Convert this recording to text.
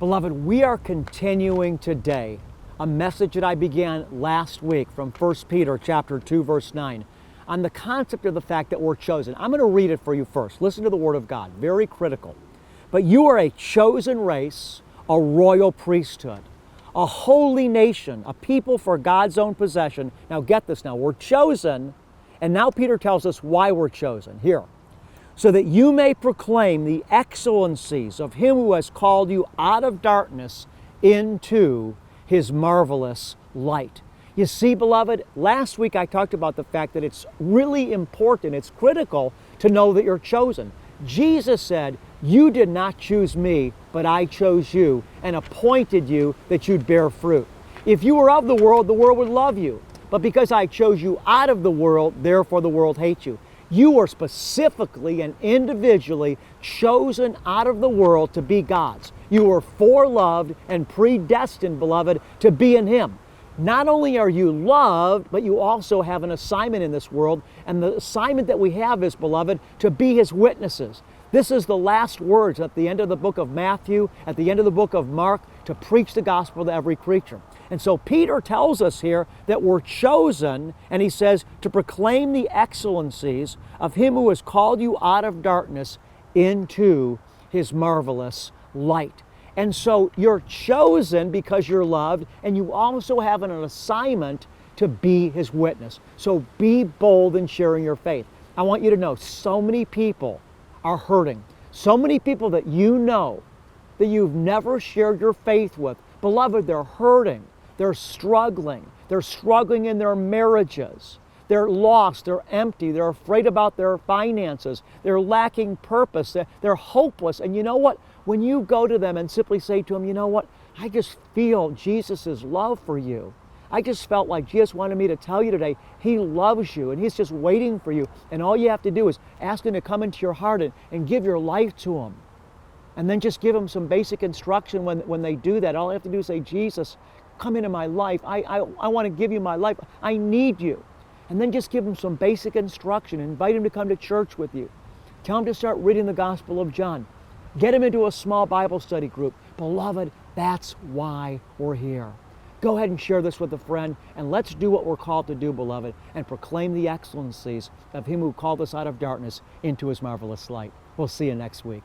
Beloved, we are continuing today a message that I began last week from 1 Peter chapter 2, verse 9, on the concept of the fact that we're chosen. I'm going to read it for you first. Listen to the Word of God, very critical. But you are a chosen race, a royal priesthood, a holy nation, a people for God's own possession. Now get this now, we're chosen, and now Peter tells us why we're chosen. Here. So that you may proclaim the excellencies of Him who has called you out of darkness into His marvelous light. You see, beloved, last week I talked about the fact that it's really important, it's critical to know that you're chosen. Jesus said, "You did not choose me, but I chose you and appointed you that you'd bear fruit. If you were of the world would love you. But because I chose you out of the world, therefore the world hates you." You are specifically and individually chosen out of the world to be God's. You are foreloved and predestined, beloved, to be in Him. Not only are you loved, but you also have an assignment in this world. And the assignment that we have is, beloved, to be His witnesses. This is the last words at the end of the book of Matthew, at the end of the book of Mark, to preach the gospel to every creature. And so Peter tells us here that we're chosen, and he says, to proclaim the excellencies of Him who has called you out of darkness into His marvelous light. And so you're chosen because you're loved, and you also have an assignment to be His witness. So be bold in sharing your faith. I want you to know, so many people are hurting. So many people that you know that you've never shared your faith with. Beloved, they're hurting. They're struggling. They're struggling in their marriages. They're lost. They're empty. They're afraid about their finances. They're lacking purpose. They're hopeless. And you know what? When you go to them and simply say to them, you know what? I just feel Jesus' love for you. I just felt like Jesus wanted me to tell you today, He loves you and He's just waiting for you. And all you have to do is ask Him to come into your heart and give your life to Him. And then just give Him some basic instruction when they do that. All I have to do is say, Jesus, come into my life. I want to give you my life. I need you. And then just give Him some basic instruction. Invite Him to come to church with you. Tell Him to start reading the Gospel of John. Get Him into a small Bible study group. Beloved, that's why we're here. Go ahead and share this with a friend, and let's do what we're called to do, beloved, and proclaim the excellencies of Him who called us out of darkness into His marvelous light. We'll see you next week.